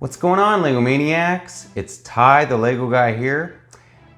What's going on, Lego Maniacs? It's Ty, the Lego guy here,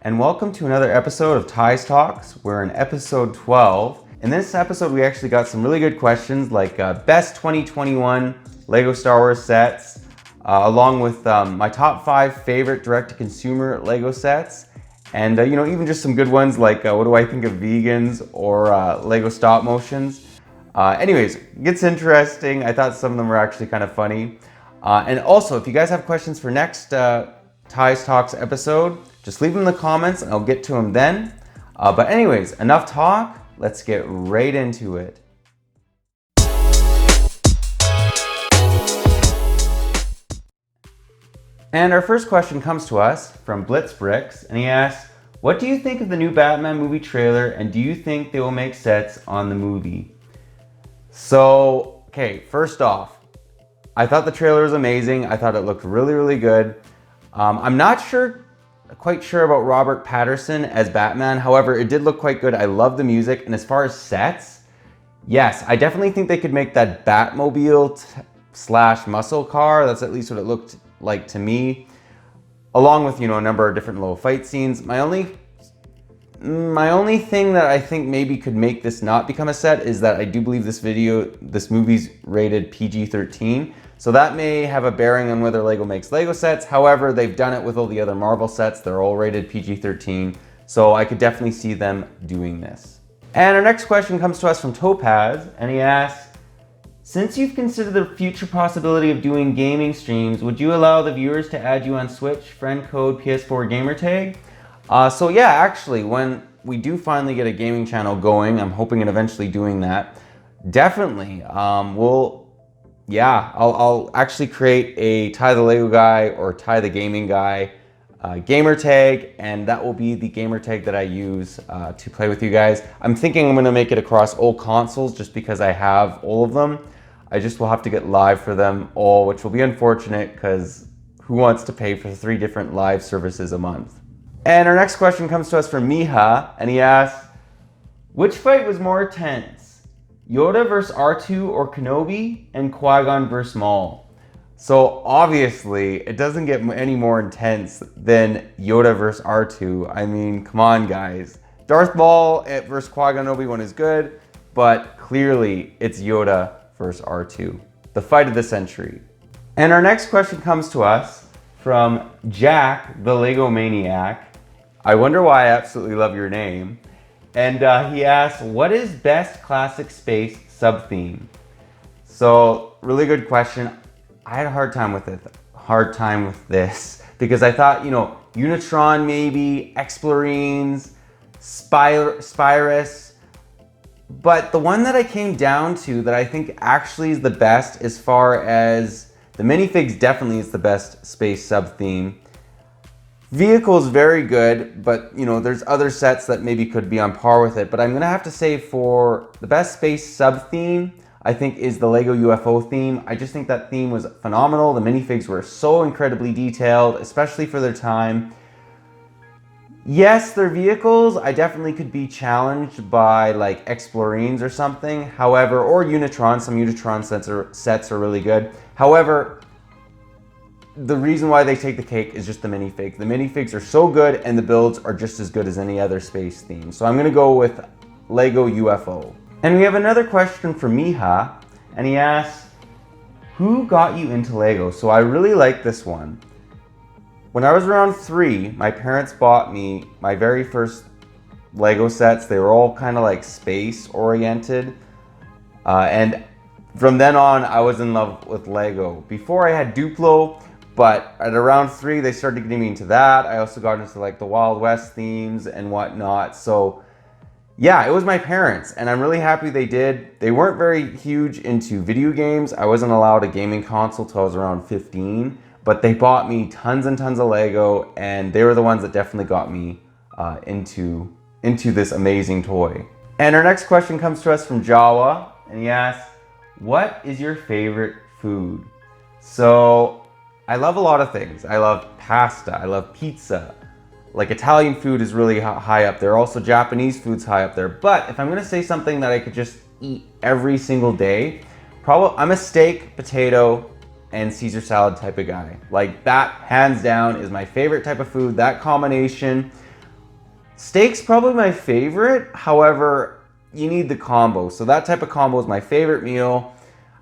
and welcome to another episode of Ty's Talks. We're in episode 12. In this episode, we actually got some really good questions like best 2021 Lego Star Wars sets, along with my top 5 favorite direct-to-consumer Lego sets, and even just some good ones like what do I think of vegans or Lego stop motions. Anyways, it gets interesting. I thought some of them were actually kind of funny. And also, if you guys have questions for next Ty's Talks episode, just leave them in the comments and I'll get to them then. But anyways, enough talk. Let's get right into it. And our first question comes to us from Blitzbricks, and he asks, what do you think of the new Batman movie trailer, and do you think they will make sets on the movie? So, okay, first off, I thought the trailer was amazing. I thought it looked really, really good. I'm not quite sure about Robert Pattinson as Batman. However, it did look quite good. I love the music. And as far as sets, yes, I definitely think they could make that Batmobile slash muscle car. That's at least what it looked like to me. Along with, a number of different little fight scenes. My only thing that I think maybe could make this not become a set is that I do believe this movie's rated PG-13. So that may have a bearing on whether Lego makes Lego sets. However, they've done it with all the other Marvel sets. They're all rated PG-13. So I could definitely see them doing this. And our next question comes to us from Topaz, and he asks, since you've considered the future possibility of doing gaming streams, would you allow the viewers to add you on Switch, friend code PS4 gamertag? So yeah, actually, when we do finally get a gaming channel going, I'm hoping and eventually doing that, definitely, I'll actually create a Ty the Lego guy or Ty the gaming guy gamer tag, and that will be the gamer tag that I use to play with you guys. I'm thinking I'm gonna make it across all consoles just because I have all of them. I just will have to get live for them all, which will be unfortunate because who wants to pay for 3 different live services a month? And our next question comes to us from Miha, and he asks, which fight was more tense? Yoda versus R2 or Kenobi, and Qui-Gon versus Maul? So obviously, it doesn't get any more intense than Yoda versus R2. I mean, come on guys. Darth Maul versus Qui-Gon Obi-Wan is good, but clearly it's Yoda versus R2. The fight of the century. And our next question comes to us from Jack, the Lego Maniac. I wonder why I absolutely love your name. And he asks, what is best classic space sub-theme? So, really good question. I had a hard time with this because I thought, Unitron maybe, Explorines, Spyrus. But the one that I came down to that I think actually is the best as far as the minifigs definitely is the best space sub-theme. Vehicle is very good, but there's other sets that maybe could be on par with it. But I'm gonna have to say for the best space sub-theme, I think is the Lego UFO theme. I just think that theme was phenomenal. The minifigs were so incredibly detailed, especially for their time. Yes, their vehicles, I definitely could be challenged by like Explorines or something. However, or Unitron, some Unitron sets are really good. However, the reason why they take the cake is just the minifig. The minifigs are so good and the builds are just as good as any other space theme. So I'm gonna go with Lego UFO. And we have another question from Miha, and he asks, who got you into Lego? So I really like this one. When I was around 3, my parents bought me my very first Lego sets. They were all kind of like space oriented. And from then on, I was in love with Lego. Before I had Duplo, but at around 3, they started getting me into that. I also got into like the Wild West themes and whatnot. So yeah, it was my parents, and I'm really happy they did. They weren't very huge into video games. I wasn't allowed a gaming console till I was around 15, but they bought me tons and tons of Lego, and they were the ones that definitely got me into this amazing toy. And our next question comes to us from Jawa, and he asks, what is your favorite food? So I love a lot of things. I love pasta, I love pizza. Like Italian food is really high up there. Also Japanese food's high up there. But if I'm gonna say something that I could just eat every single day, I'm a steak, potato, and Caesar salad type of guy. Like that, hands down, is my favorite type of food, that combination. Steak's probably my favorite, however, you need the combo. So that type of combo is my favorite meal.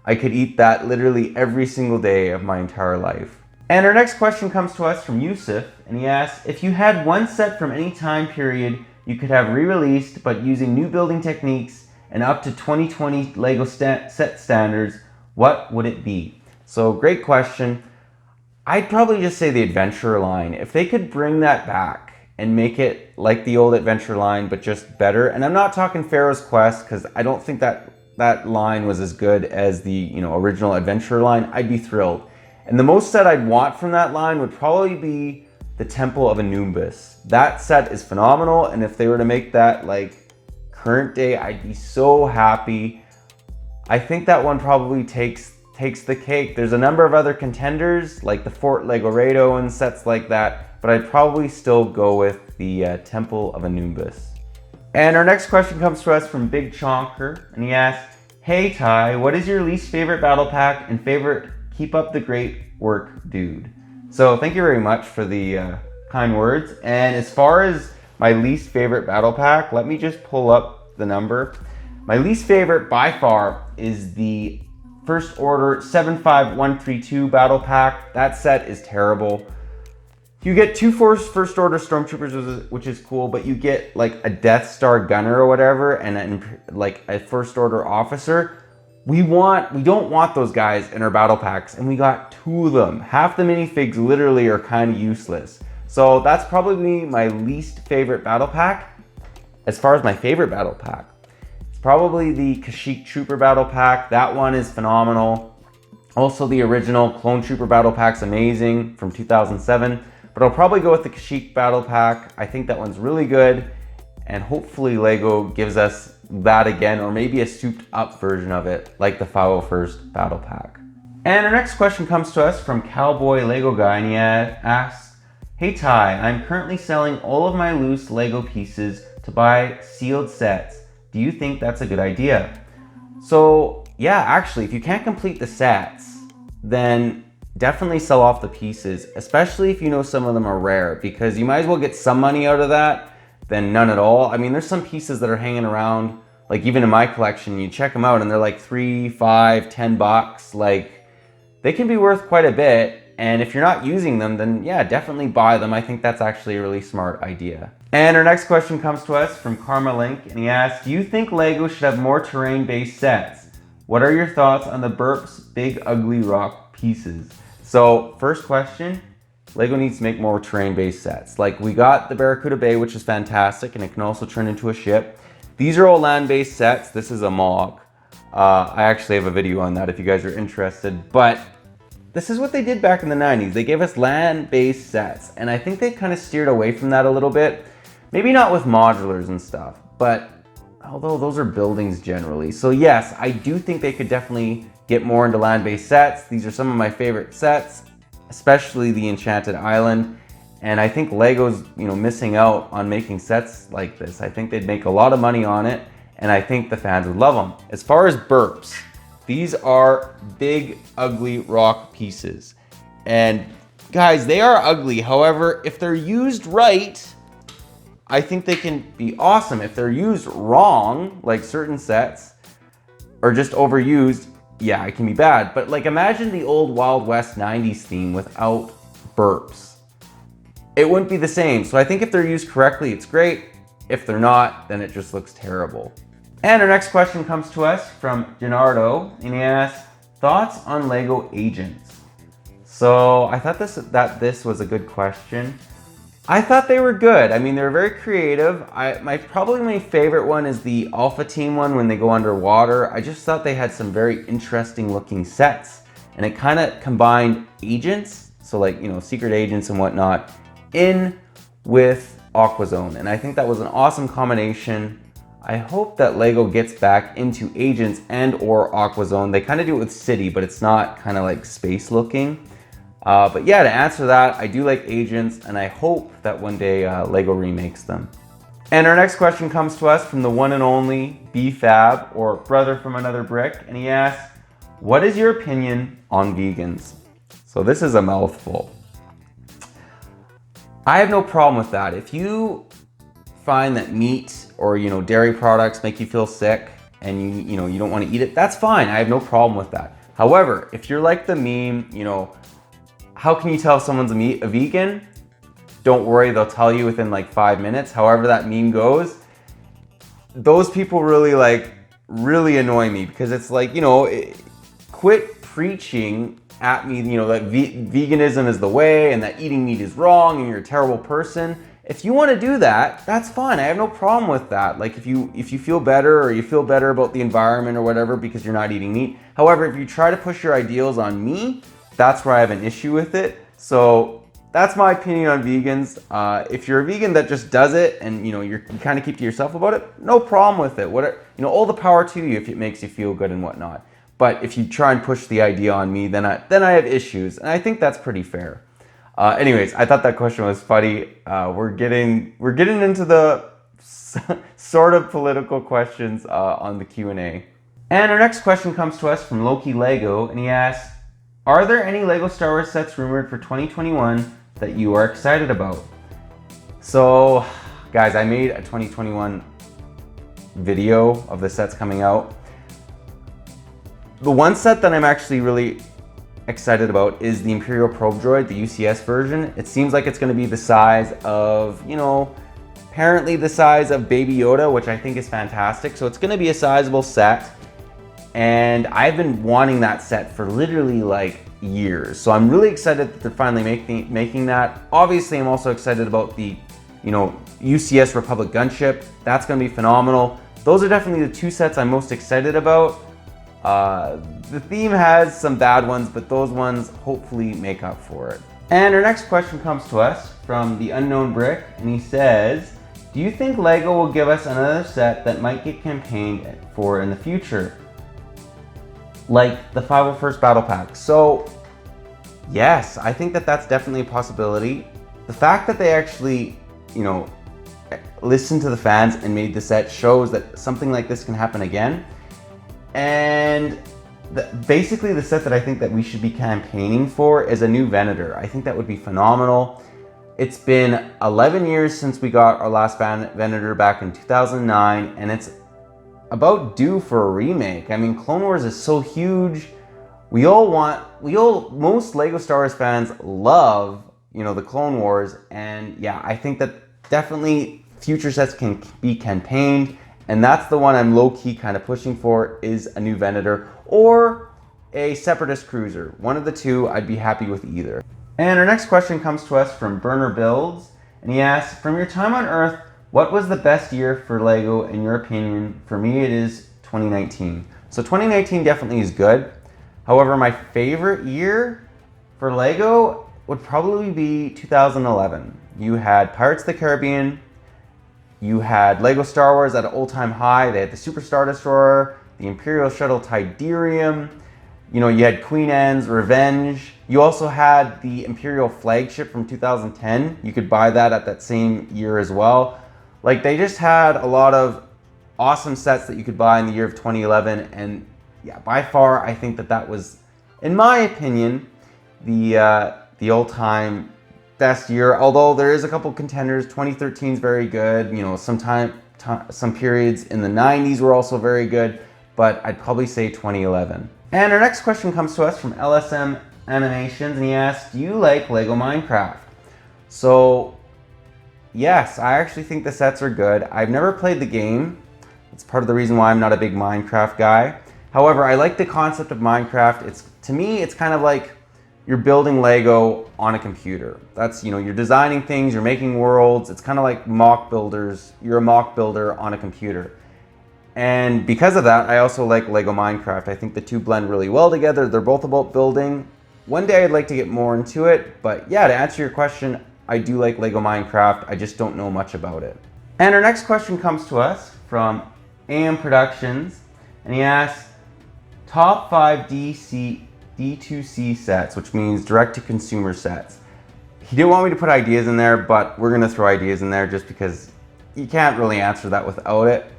I could eat that literally every single day of my entire life. And our next question comes to us from Yusuf, and he asks, if you had one set from any time period you could have re-released but using new building techniques and up to 2020 LEGO set standards, what would it be? So great question. I'd probably just say the Adventure line. If they could bring that back and make it like the old Adventure line but just better, and I'm not talking Pharaoh's Quest because I don't think that line was as good as the original Adventure line, I'd be thrilled. And the most set I'd want from that line would probably be the Temple of Anubis. That set is phenomenal, and if they were to make that like current day, I'd be so happy. I think that one probably takes the cake. There's a number of other contenders like the Fort Legoredo and sets like that, but I'd probably still go with the Temple of Anubis. And our next question comes to us from Big Chonker, and he asks, hey Ty, what is your least favorite battle pack and favorite keep up the great work dude? So thank you very much for the kind words. And as far as my least favorite battle pack, let me just pull up the number. My least favorite by far is the First Order 75132 battle pack. That set is terrible. You get 2 First Order Stormtroopers, which is cool, but you get like a Death Star gunner or whatever, and like a First Order officer. We don't want those guys in our battle packs, and we got 2 of them. Half the minifigs literally are kind of useless. So that's probably my least favorite battle pack. As far as my favorite battle pack, it's probably the Kashyyyk Trooper battle pack. That one is phenomenal. Also the original Clone Trooper battle pack's amazing from 2007. But I'll probably go with the Kashyyyk battle pack. I think that one's really good. And hopefully LEGO gives us that again, or maybe a souped up version of it, like the 501st battle pack. And our next question comes to us from Cowboy Lego Guy, and he asks, hey Ty, I'm currently selling all of my loose LEGO pieces to buy sealed sets. Do you think that's a good idea? So yeah, actually, if you can't complete the sets, then definitely sell off the pieces, especially if you know some of them are rare, because you might as well get some money out of that than none at all. I mean, there's some pieces that are hanging around, like even in my collection, you check them out and they're like $3, $5, $10. Like, they can be worth quite a bit. And if you're not using them, then yeah, definitely buy them. I think that's actually a really smart idea. And our next question comes to us from Karma Link, and he asks, do you think LEGO should have more terrain-based sets? What are your thoughts on the Burps Big Ugly Rock pieces? So first question, LEGO needs to make more terrain-based sets. Like, we got the Barracuda Bay, which is fantastic, and it can also turn into a ship. These are all land-based sets. This is a MOG. I actually have a video on that if you guys are interested. But this is what they did back in the 90s. They gave us land-based sets, and I think they kind of steered away from that a little bit. Maybe not with modulars and stuff, but although those are buildings generally. So yes, I do think they could definitely get more into land-based sets. These are some of my favorite sets, especially the Enchanted Island. And I think LEGO's, missing out on making sets like this. I think they'd make a lot of money on it, and I think the fans would love them. As far as Burps, these are big, ugly rock pieces. And guys, they are ugly. However, if they're used right, I think they can be awesome. If they're used wrong, like certain sets, or just overused, yeah, it can be bad. But like, imagine the old Wild West 90s theme without Burps. It wouldn't be the same. So I think if they're used correctly, it's great. If they're not, then it just looks terrible. And our next question comes to us from Gennardo, and he asks, thoughts on LEGO agents? So I thought this was a good question. I thought they were good. I mean, they were very creative. Probably my favorite one is the Alpha Team one when they go underwater. I just thought they had some very interesting looking sets, and it kind of combined agents, so like, secret agents and whatnot, in with Aquazone. And I think that was an awesome combination. I hope that LEGO gets back into agents and or Aquazone. They kind of do it with City, but it's not kind of like space looking. But yeah, to answer that, I do like agents, and I hope that one day LEGO remakes them. And our next question comes to us from the one and only BFab, or Brother from Another Brick, and he asks, what is your opinion on vegans? So this is a mouthful. I have no problem with that. If you find that meat or dairy products make you feel sick and you don't want to eat it, that's fine. I have no problem with that. However, if you're like the meme, how can you tell if someone's a vegan? Don't worry, they'll tell you within like 5 minutes. However that meme goes, those people really annoy me, because it's like, quit preaching at me, that veganism is the way and that eating meat is wrong and you're a terrible person. If you want to do that, that's fine. I have no problem with that. Like if you feel better, or you feel better about the environment or whatever because you're not eating meat. However, if you try to push your ideals on me, that's where I have an issue with it. So that's my opinion on vegans. If you're a vegan that just does it and you kind of keep to yourself about it, no problem with it. All the power to you if it makes you feel good and whatnot. But if you try and push the idea on me, then I have issues, and I think that's pretty fair. Anyways, I thought that question was funny. We're getting into the sort of political questions on the Q&A. And our next question comes to us from Loki Lego, and he asks, are there any Lego Star Wars sets rumored for 2021 that you are excited about? So, guys, I made a 2021 video of the sets coming out. The one set that I'm actually really excited about is the Imperial Probe Droid, the UCS version. It seems like it's going to be the size of, apparently the size of Baby Yoda, which I think is fantastic. So it's going to be a sizable set. And I've been wanting that set for literally like years. So I'm really excited that they're finally making that. Obviously, I'm also excited about the, UCS Republic gunship. That's going to be phenomenal. Those are definitely the two sets I'm most excited about. The theme has some bad ones, but those ones hopefully make up for it. And our next question comes to us from the Unknown Brick, and he says, do you think LEGO will give us another set that might get campaigned for in the future? Like the 501st Battle Pack. So, yes, I think that that's definitely a possibility. The fact that they actually, listened to the fans and made the set shows that something like this can happen again. And basically the set that I think that we should be campaigning for is a new Venator. I think that would be phenomenal. It's been 11 years since we got our last Venator back in 2009, and it's about due for a remake. I mean, Clone Wars is so huge. Most LEGO Star Wars fans love, the Clone Wars, and yeah, I think that definitely future sets can be campaigned. And that's the one I'm low-key kind of pushing for, is a new Venator or a Separatist Cruiser. One of the two, I'd be happy with either. And our next question comes to us from Burner Builds, and he asks, from your time on Earth, what was the best year for LEGO in your opinion? For me, it is 2019. So 2019 definitely is good. However, my favorite year for LEGO would probably be 2011. You had Pirates of the Caribbean, you had LEGO Star Wars at an all-time high. They had the Super Star Destroyer, the Imperial Shuttle Tidarium. You had Queen Anne's Revenge. You also had the Imperial Flagship from 2010. You could buy that at that same year as well. Like, they just had a lot of awesome sets that you could buy in the year of 2011. And yeah, by far, I think that was, in my opinion, the all-time best year. Although there is a couple contenders. 2013 is very good. Some periods in the 90s were also very good, but I'd probably say 2011. And our next question comes to us from LSM Animations, and he asks, do you like LEGO Minecraft? So yes, I actually think the sets are good. I've never played the game. It's part of the reason why I'm not a big Minecraft guy. However, I like the concept of Minecraft. To me, it's kind of like you're building Lego on a computer. That's, you're designing things, you're making worlds. It's kind of like mock builders. You're a mock builder on a computer. And because of that, I also like Lego Minecraft. I think the two blend really well together. They're both about building. One day I'd like to get more into it, but yeah, to answer your question, I do like Lego Minecraft. I just don't know much about it. And our next question comes to us from AM Productions, and he asks, top 5 D2C sets, which means direct-to-consumer sets. He didn't want me to put ideas in there, but we're gonna throw ideas in there just because you can't really answer that without it.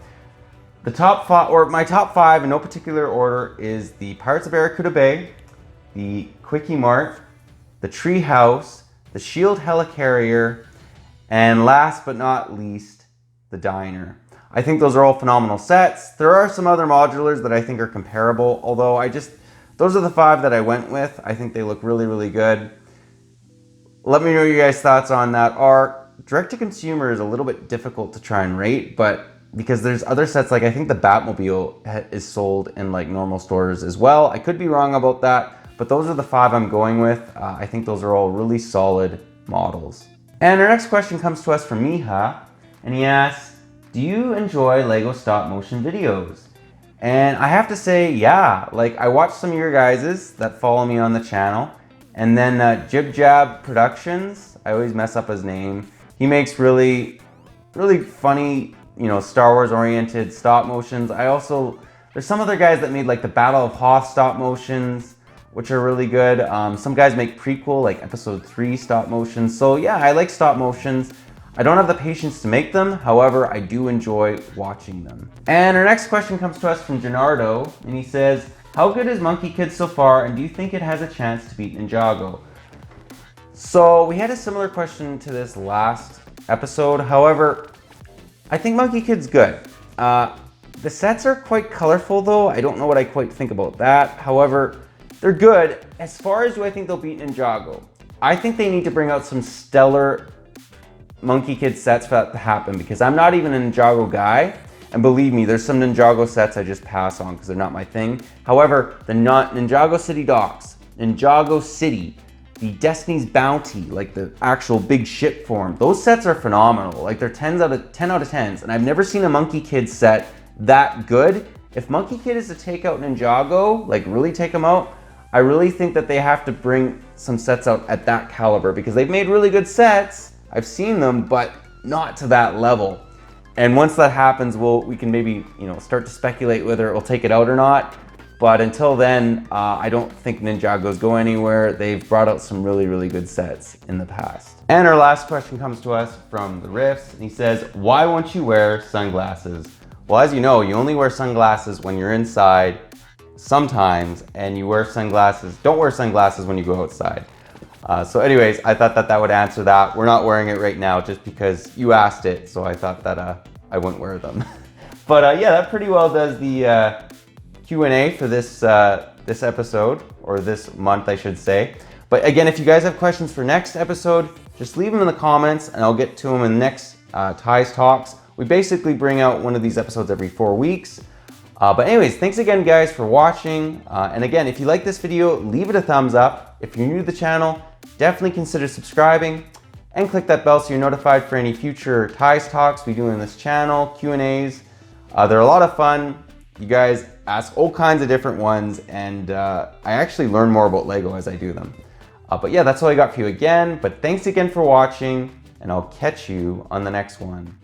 The top 5, or my top 5 in no particular order, is the Pirates of Barracuda Bay, the Quickie Mart, the tree house, the shield helicarrier, and last but not least, the diner. I think those are all phenomenal sets. There are some other modulars that I think are comparable, although those are the 5 that I went with. I think they look really, really good. Let me know what your guys' thoughts on that are. Direct-to-consumer is a little bit difficult to try and rate, but because there's other sets, like I think the Batmobile is sold in like normal stores as well. I could be wrong about that, but those are the 5 I'm going with. I think those are all really solid models. And our next question comes to us from Miha, and he asks, do you enjoy Lego stop motion videos? And I have to say, yeah, like I watch some of your guys's that follow me on the channel, and then Jib Jab Productions, I always mess up his name. He makes really, really funny, you know, Star Wars oriented stop motions. There's some other guys that made like the Battle of Hoth stop motions, which are really good. Some guys make prequel, like episode 3 stop motions. So yeah, I like stop motions. I don't have the patience to make them. However, I do enjoy watching them. And our next question comes to us from Gennardo, and he says, how good is Monkey Kid so far, and do you think it has a chance to beat Ninjago? So we had a similar question to this last episode. However, I think Monkey Kid's good. The sets are quite colorful though. I don't know what I quite think about that. However, they're good. As far as do I think they'll beat Ninjago? I think they need to bring out some stellar Monkey Kid sets for that to happen, because I'm not even a Ninjago guy. And believe me, there's some Ninjago sets I just pass on because they're not my thing. However, the Ninjago City Docks, Ninjago City, the Destiny's Bounty, like the actual big ship form, those sets are phenomenal. Like they're 10 out of 10s, and I've never seen a Monkey Kid set that good. If Monkey Kid is to take out Ninjago, like really take them out, I really think that they have to bring some sets out at that caliber, because they've made really good sets. I've seen them, but not to that level. And once that happens, we can maybe, you know, start to speculate whether it will take it out or not. But until then, I don't think Ninjagos go anywhere. They've brought out some really, really good sets in the past. And our last question comes to us from the Riffs, and he says, why won't you wear sunglasses? Well, as you know, you only wear sunglasses when you're inside sometimes, and you wear sunglasses, don't wear sunglasses when you go outside. So anyways, I thought that would answer that. We're not wearing it right now just because you asked it, so I thought that I wouldn't wear them. But yeah, that pretty well does the Q&A for this episode, or this month I should say. But again, if you guys have questions for next episode, just leave them in the comments and I'll get to them in the next Ties Talks. We basically bring out one of these episodes every 4 weeks. But anyways, thanks again guys for watching. And again, if you like this video, leave it a thumbs up. If you're new to the channel, definitely consider subscribing and click that bell so you're notified for any future Ties Talks we do in this channel, Q&As. They're a lot of fun. You guys ask all kinds of different ones, and I actually learn more about Lego as I do them. But yeah, that's all I got for you again. But thanks again for watching, and I'll catch you on the next one.